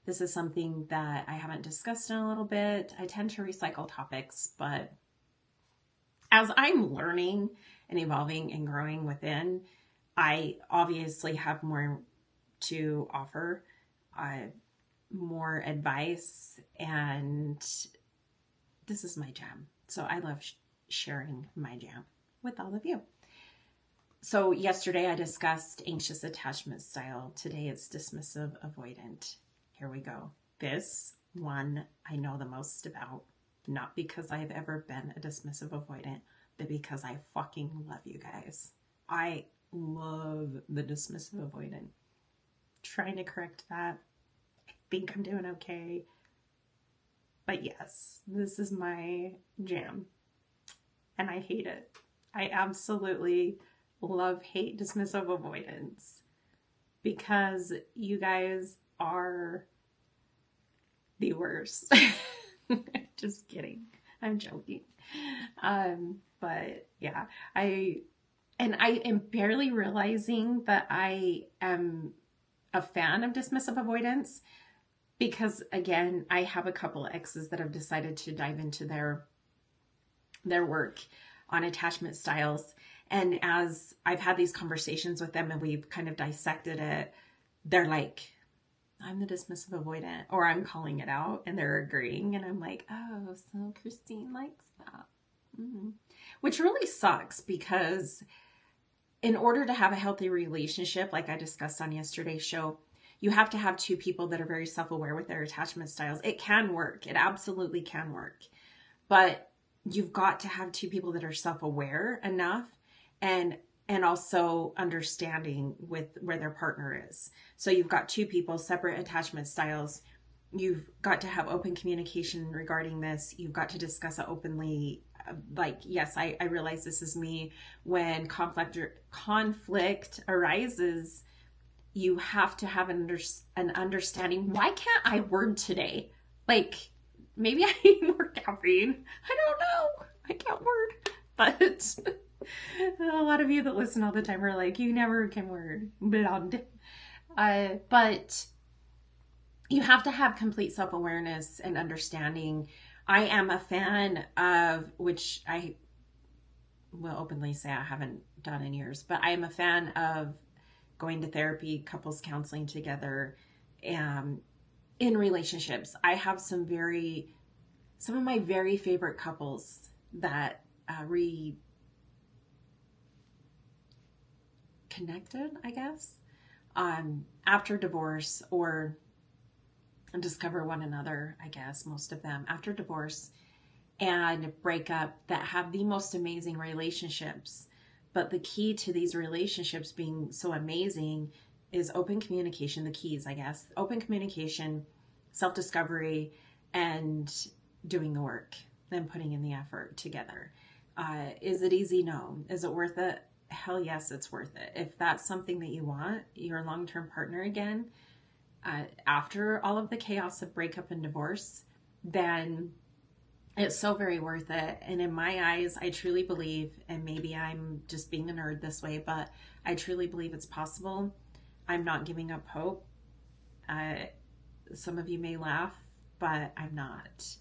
This is something that I haven't discussed in a little bit. I tend to recycle topics, but as I'm learning and evolving and growing within, I obviously have more to offer, more advice, and this is my jam. So I love sharing my jam with all of you. So yesterday I discussed anxious attachment style. Today it's dismissive avoidant. Here we go. This one I know the most about, not because I've ever been a dismissive avoidant, but because I fucking love you guys. I love the dismissive avoidant. Trying to correct that. I think I'm doing okay. But yes, this is my jam. And I hate it. I absolutely hate dismissive avoidance because you guys are the worst. Just kidding. I'm joking. But yeah, I am barely realizing that I am a fan of dismissive avoidance because, again, I have a couple of exes that have decided to dive into their work on attachment styles. And as I've had these conversations with them and we've kind of dissected it, they're like, I'm the dismissive avoidant, or I'm calling it out and they're agreeing. And I'm like, oh, so Christine likes that. Mm-hmm. Which really sucks because in order to have a healthy relationship, like I discussed on yesterday's show, you have to have two people that are very self-aware with their attachment styles. It can work. It absolutely can work. But you've got to have two people that are self-aware enough and also understanding with where their partner is. So you've got two people, separate attachment styles. You've got to have open communication regarding this. You've got to discuss it openly. Like, yes, I realize this is me. When conflict arises, you have to have an understanding. Why can't I word today? Like, maybe I need more caffeine. I don't know. I can't word. But a lot of you that listen all the time are like, you never can word. But you have to have complete self-awareness and understanding. I am a fan of, which I will openly say I haven't done in years, but I am a fan of going to therapy, couples counseling together, in relationships. I have some of my very favorite couples that reconnected, I guess, after divorce, or discover one another, I guess, most of them after divorce and breakup, that have the most amazing relationships. But the key to these relationships being so amazing is open communication, the keys, I guess. Open communication, self-discovery, and doing the work, then putting in the effort together. Is it easy? No. Is it worth it? Hell yes, it's worth it. If that's something that you want, your long-term partner again, after all of the chaos of breakup and divorce, then it's so very worth it. And in my eyes, I truly believe, and maybe I'm just being a nerd this way, but I truly believe it's possible. I'm not giving up hope. Some of you may laugh, but I'm not.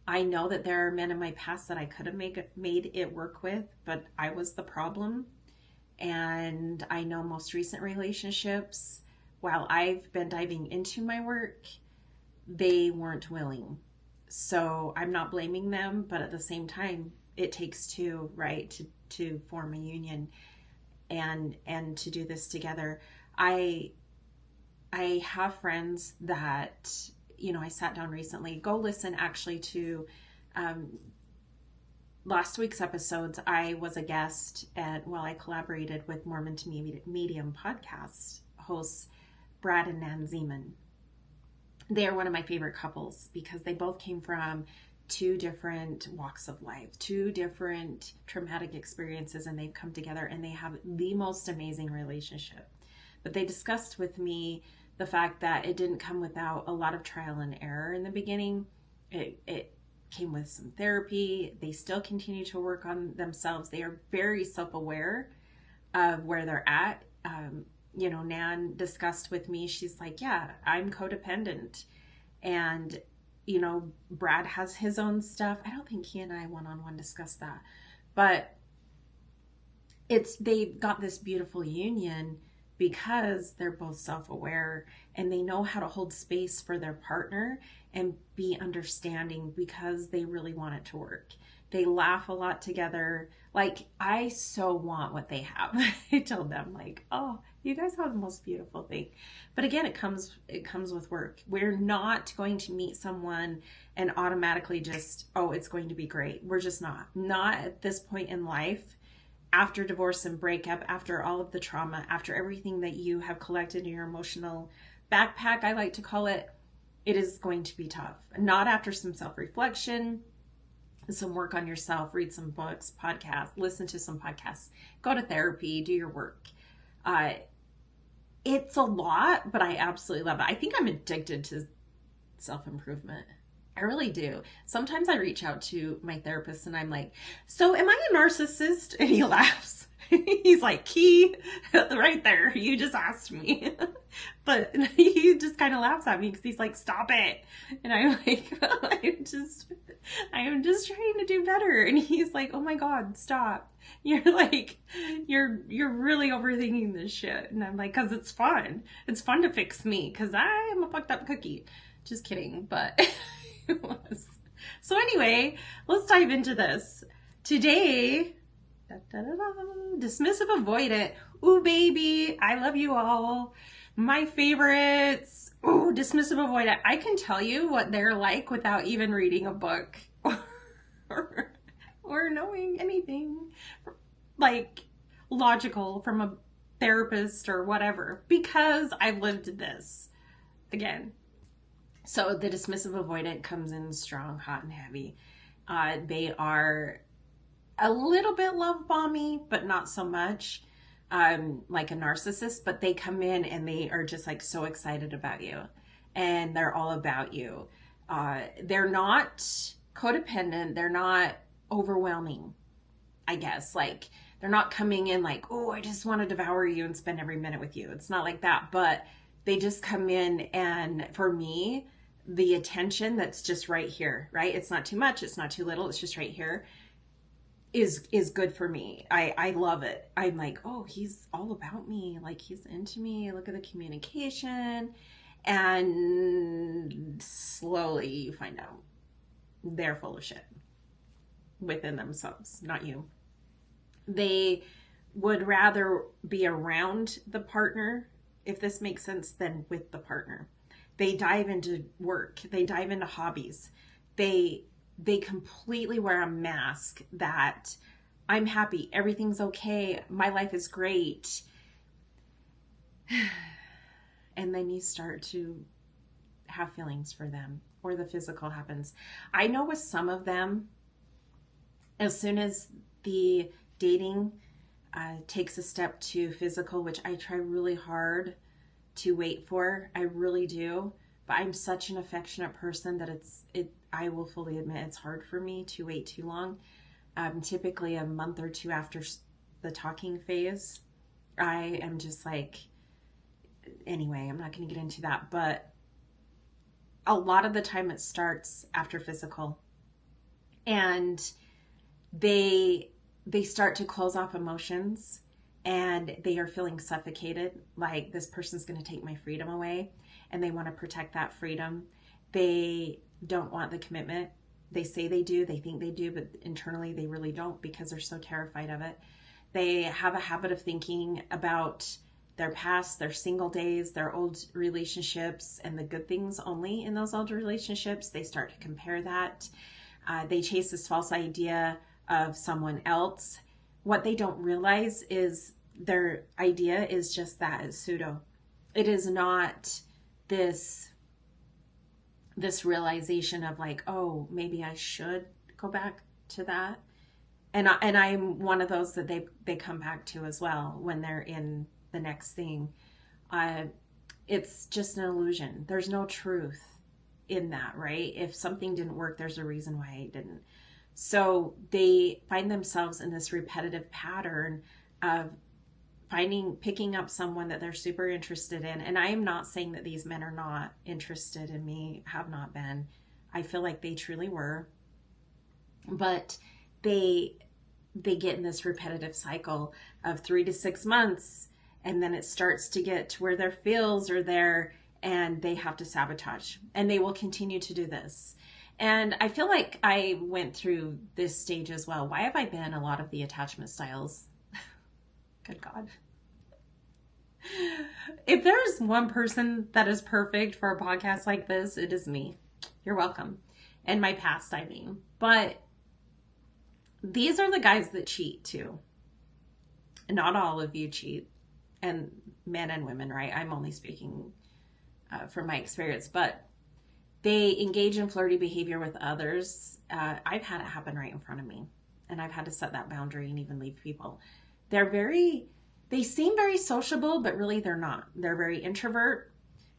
I know that there are men in my past that I could have made it work with, but I was the problem. And I know most recent relationships, while I've been diving into my work, they weren't willing. So I'm not blaming them, but at the same time, it takes two, right, to form a union and to do this together. I have friends that, I sat down recently. Go listen actually to last week's episodes. I was a guest I collaborated with Mormon to Medium podcast hosts Brad and Nan Zeman. They are one of my favorite couples because they both came from two different walks of life, two different traumatic experiences, and they've come together and they have the most amazing relationship. But they discussed with me the fact that it didn't come without a lot of trial and error in the beginning. It came with some therapy. They still continue to work on themselves. They are very self-aware of where they're at. Nan discussed with me, she's like, yeah, I'm codependent. And, Brad has his own stuff. I don't think he and I one-on-one discussed that. But they've got this beautiful union because they're both self-aware and they know how to hold space for their partner and be understanding because they really want it to work. They laugh a lot together. Like, I so want what they have. I told them, like, oh, you guys have the most beautiful thing. But again, it comes with work. We're not going to meet someone and automatically just, oh, it's going to be great. We're just not at this point in life. After divorce and breakup, after all of the trauma, after everything that you have collected in your emotional backpack, I like to call it, it is going to be tough. Not after some self-reflection, some work on yourself, read some books, podcasts, listen to some podcasts, go to therapy, do your work. It's a lot, but I absolutely love it. I think I'm addicted to self-improvement. I really do. Sometimes I reach out to my therapist and I'm like, so am I a narcissist? And he laughs. He's like, Key, right there. You just asked me. But he just kind of laughs at me because he's like, stop it. And I'm like, I am just trying to do better. And he's like, oh my God, stop. You're really overthinking this shit. And I'm like, cause it's fun. It's fun to fix me cause I am a fucked up cookie. Just kidding. But it was. So anyway, let's dive into this. Today, dismissive avoidant. Ooh, baby, I love you all. My favorites. Ooh, dismissive avoidant. I can tell you what they're like without even reading a book or knowing anything like logical from a therapist or whatever, because I've lived this again. So the dismissive avoidant comes in strong, hot, and heavy. They are a little bit love bomby, but not so much like a narcissist. But they come in and they are just like so excited about you, and they're all about you. They're not codependent. They're not overwhelming, I guess. Like, they're not coming in like, oh, I just want to devour you and spend every minute with you. It's not like that. But they just come in, and for me, the attention that's just right here, right? It's not too much, it's not too little, it's just right here, is good for me. I love it. I'm like, oh, he's all about me. Like, he's into me. Look at the communication. And slowly you find out they're full of shit within themselves, not you. They would rather be around the partner, if this makes sense, than with the partner. They dive into work. They dive into hobbies. They completely wear a mask that I'm happy, everything's okay, my life is great. And then you start to have feelings for them, or the physical happens. I know with some of them, as soon as the dating takes a step to physical, which I try really hard to wait for, I really do, but I'm such an affectionate person that I will fully admit it's hard for me to wait too long. Typically a month or two after the talking phase, I am just like, anyway, I'm not going to get into that, but a lot of the time it starts after physical, and they start to close off emotions, and they are feeling suffocated, like this person's going to take my freedom away, and they want to protect that freedom. They don't want the commitment. They say they do, they think they do, but internally they really don't, because they're so terrified of it. They have a habit of thinking about their past, their single days, their old relationships, and the good things only in those old relationships. They start to compare that. They chase this false idea of someone else. What they don't realize is their idea is just that, it's pseudo. It is not this realization of like, oh, maybe I should go back to that. And I'm one of those that they come back to as well when they're in the next thing. It's just an illusion. There's no truth in that, right? If something didn't work, there's a reason why it didn't. So they find themselves in this repetitive pattern of picking up someone that they're super interested in. And I am not saying that these men are not interested in me, have not been. I feel like they truly were. But they get in this repetitive cycle of 3 to 6 months, and then it starts to get to where their feels are there and they have to sabotage, and they will continue to do this. And I feel like I went through this stage as well. Why have I been a lot of the attachment styles? Good God. If there's one person that is perfect for a podcast like this, it is me. You're welcome. And my past, I mean. But these are the guys that cheat too. Not all of you cheat. And men and women, right? I'm only speaking from my experience. But they engage in flirty behavior with others. I've had it happen right in front of me. And I've had to set that boundary and even leave people. They seem very sociable, but really they're not. They're very introvert.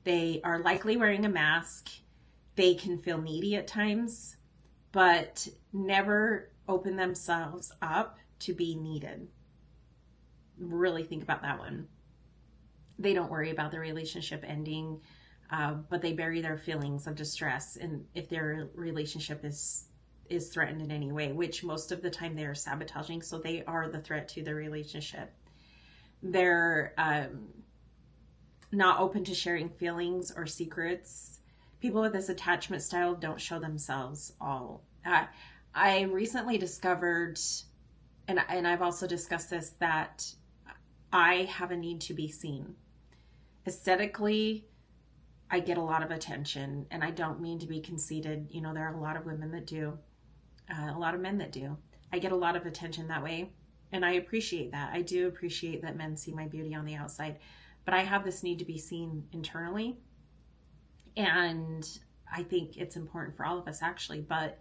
They are likely wearing a mask. They can feel needy at times, but never open themselves up to be needed. Really think about that one. They don't worry about the relationship ending, but they bury their feelings of distress. And if their relationship is threatened in any way, which most of the time they are sabotaging, so they are the threat to the relationship. They're not open to sharing feelings or secrets. People with this attachment style don't show themselves all. I recently discovered, and I've also discussed this, that I have a need to be seen. Aesthetically, I get a lot of attention, and I don't mean to be conceited. You know, there are a lot of women that do, a lot of men that do. I get a lot of attention that way, and I appreciate that. I do appreciate that men see my beauty on the outside, but I have this need to be seen internally, and I think it's important for all of us, actually. But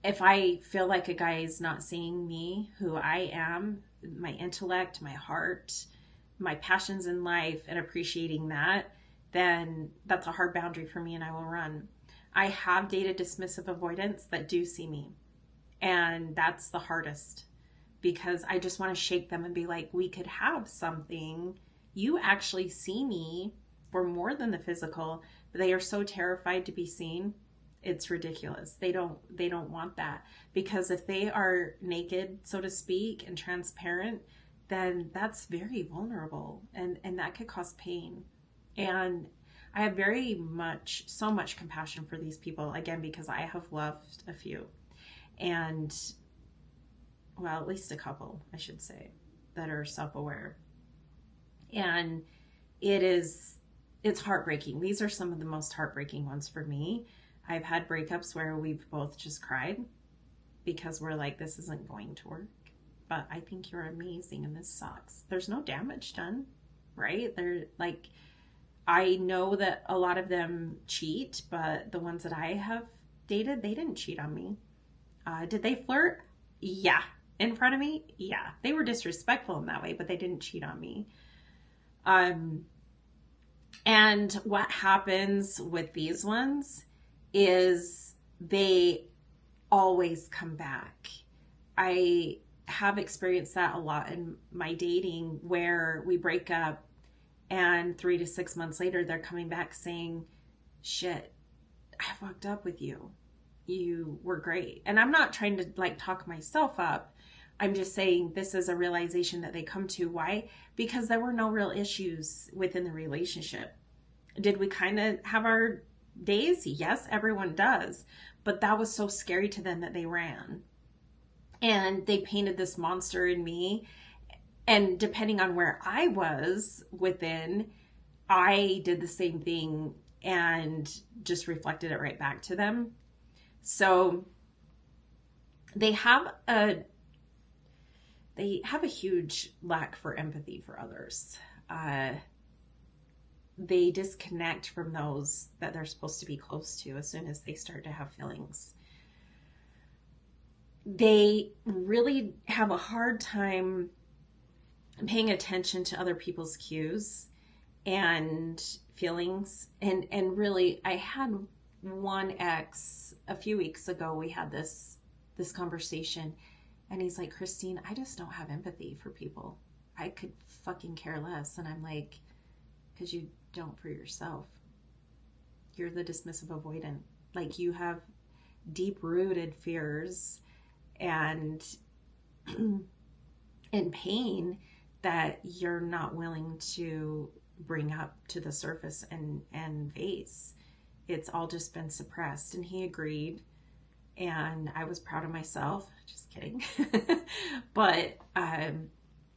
if I feel like a guy is not seeing me, who I am, my intellect, my heart, my passions in life, and appreciating that, then that's a hard boundary for me, and I will run. I have dated dismissive avoidants that do see me, and that's the hardest, because I just want to shake them and be like, we could have something. You actually see me for more than the physical, but they are so terrified to be seen. It's ridiculous. They don't want that, because if they are naked, so to speak, and transparent, then that's very vulnerable, and that could cause pain. And I have so much compassion for these people, again, because I have loved a few, and well, at least a couple, I should say, that are self-aware. And it's heartbreaking. These are some of the most heartbreaking ones for me. I've had breakups where we've both just cried because we're like, this isn't going to work, but I think you're amazing and this sucks. There's no damage done, right? They're like, I know that a lot of them cheat, but the ones that I have dated, they didn't cheat on me. Did they flirt? Yeah. In front of me? Yeah. They were disrespectful in that way, but they didn't cheat on me. And what happens with these ones is they always come back. I have experienced that a lot in my dating, where we break up and 3 to 6 months later, they're coming back saying, shit, I fucked up with you. You were great. And I'm not trying to like talk myself up. I'm just saying this is a realization that they come to. Why? Because there were no real issues within the relationship. Did we kind of have our days? Yes, everyone does. But that was so scary to them that they ran. And they painted this monster in me. And depending on where I was within, I did the same thing and just reflected it right back to them. So they have a huge lack for empathy for others. They disconnect from those that they're supposed to be close to as soon as they start to have feelings. They really have a hard time paying attention to other people's cues and feelings. And really, I had one ex a few weeks ago. We had this conversation, and he's like, Christine, I just don't have empathy for people. I could fucking care less. And I'm like, because you don't for yourself. You're the dismissive avoidant. Like, you have deep rooted fears and and pain that you're not willing to bring up to the surface and face. It's all just been suppressed. And he agreed, and I was proud of myself. Just kidding. But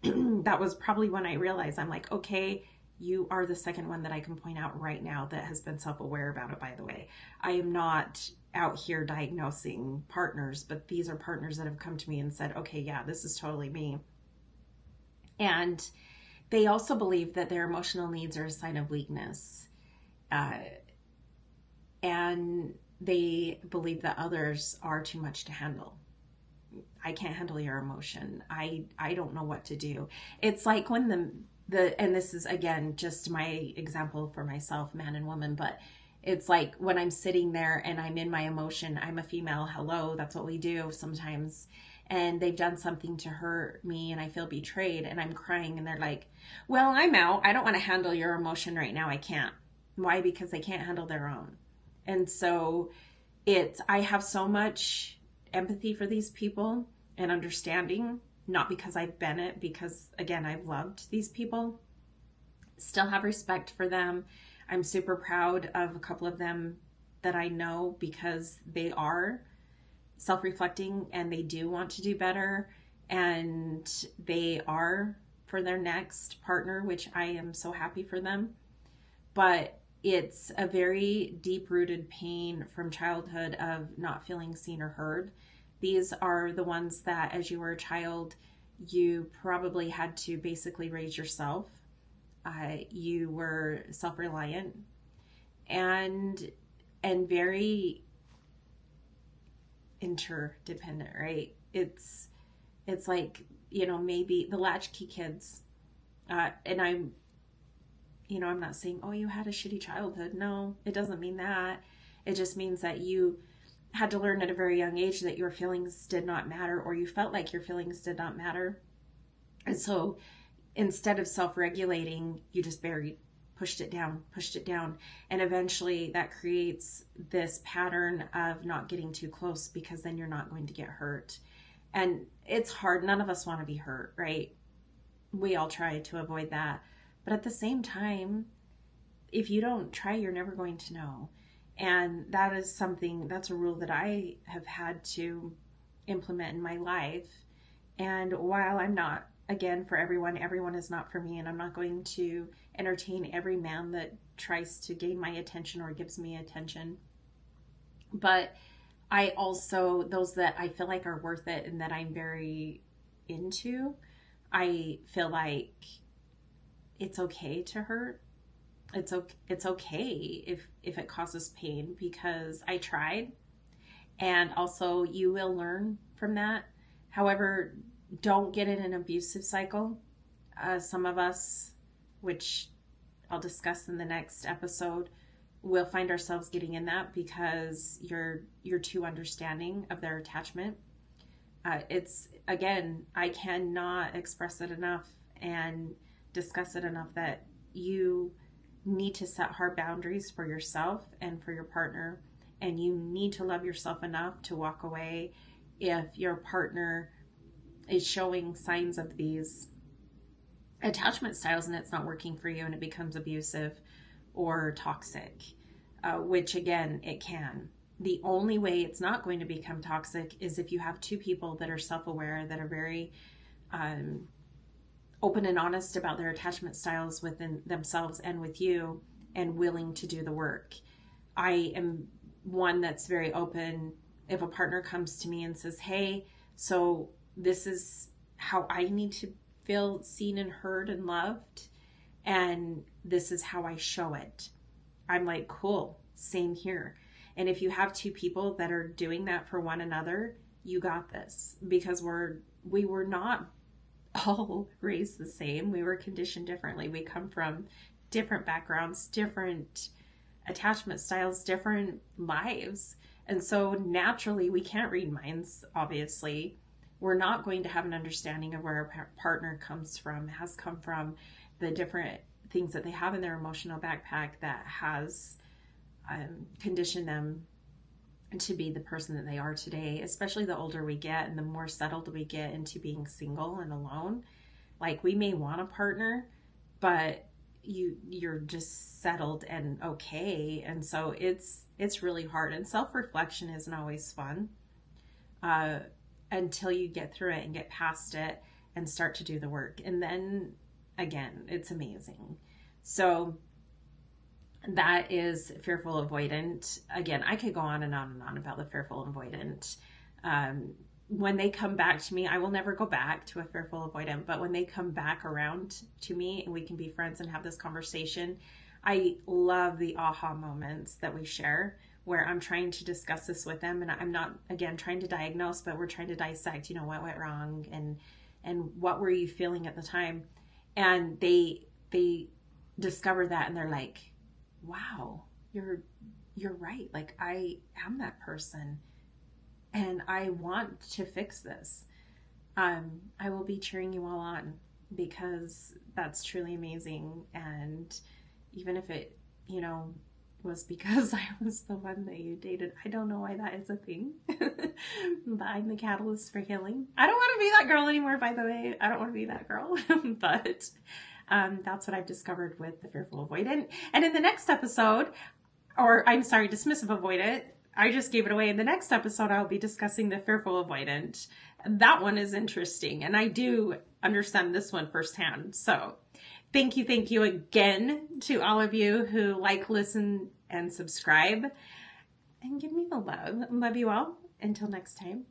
that was probably when I realized, I'm like, okay, you are the second one that I can point out right now that has been self-aware about it, by the way. I am not out here diagnosing partners, but these are partners that have come to me and said, okay, yeah, this is totally me. And they also believe that their emotional needs are a sign of weakness. And they believe that others are too much to handle. I can't handle your emotion. I don't know what to do. It's like when and this is, again, just my example for myself, man and woman, but it's like when I'm sitting there and I'm in my emotion, I'm a female, hello, that's what we do sometimes. And they've done something to hurt me and I feel betrayed and I'm crying and they're like, well, I'm out. I don't want to handle your emotion right now. I can't. Why? Because they can't handle their own. And so I have so much empathy for these people and understanding, not because I've been it, because again, I've loved these people, still have respect for them. I'm super proud of a couple of them that I know because they are self-reflecting and they do want to do better and they are for their next partner, which I am so happy for them. But it's a very deep-rooted pain from childhood of not feeling seen or heard. These are the ones that as you were a child, you probably had to basically raise yourself. You were self-reliant and very interdependent, right? It's like, maybe the latchkey kids, and I'm not saying, oh, you had a shitty childhood. No, it doesn't mean that. It just means that you had to learn at a very young age that your feelings did not matter, or you felt like your feelings did not matter. And so instead of self-regulating, you just pushed it down. And eventually that creates this pattern of not getting too close because then you're not going to get hurt. And it's hard. None of us want to be hurt, right? We all try to avoid that. But at the same time, if you don't try, you're never going to know. And that's a rule that I have had to implement in my life. And while I'm not, again, for everyone is not for me, and I'm not going to entertain every man that tries to gain my attention or gives me attention. But I also, those that I feel like are worth it and that I'm very into, I feel like it's okay to hurt. It's okay if it causes pain because I tried. And also you will learn from that. However, don't get in an abusive cycle. Some of us, which I'll discuss in the next episode, will find ourselves getting in that because you're too understanding of their attachment. It's, again, I cannot express it enough and discuss it enough that you need to set hard boundaries for yourself and for your partner, and you need to love yourself enough to walk away if your partner is showing signs of these attachment styles and it's not working for you and it becomes abusive or toxic, which again, it can. The only way it's not going to become toxic is if you have two people that are self-aware, that are very open and honest about their attachment styles within themselves and with you, and willing to do the work. I am one that's very open. If a partner comes to me and says, hey, so this is how I need to feel seen and heard and loved, and this is how I show it, I'm like, cool, same here. And if you have two people that are doing that for one another, you got this, because we were not all raised the same. We were conditioned differently. We come from different backgrounds, different attachment styles, different lives. And so naturally we can't read minds, obviously, we're not going to have an understanding of where our partner comes from, has come from, the different things that they have in their emotional backpack that has conditioned them to be the person that they are today, especially the older we get and the more settled we get into being single and alone. Like, we may want a partner, but you're just settled and okay. And so it's really hard. And self-reflection isn't always fun until you get through it and get past it and start to do the work. And then again, it's amazing. So that is fearful avoidant. Again, I could go on and on and on about the fearful avoidant. When they come back to me, I will never go back to a fearful avoidant, but when they come back around to me and we can be friends and have this conversation, I love the aha moments that we share where I'm trying to discuss this with them. And I'm not, again, trying to diagnose, but we're trying to dissect, what went wrong and what were you feeling at the time? And they discover that and they're like, wow, you're right. Like, I am that person. And I want to fix this. I will be cheering you all on because that's truly amazing. And even if it, was because I was the one that you dated, I don't know why that is a thing. But I'm the catalyst for healing. I don't want to be that girl anymore, by the way. I don't want to be that girl. But that's what I've discovered with the fearful avoidant. And in the next episode, dismissive avoidant, I just gave it away. In the next episode, I'll be discussing the fearful avoidant. That one is interesting, and I do understand this one firsthand. So thank you again to all of you who like, listen, and subscribe. And give me the love. Love you all. Until next time.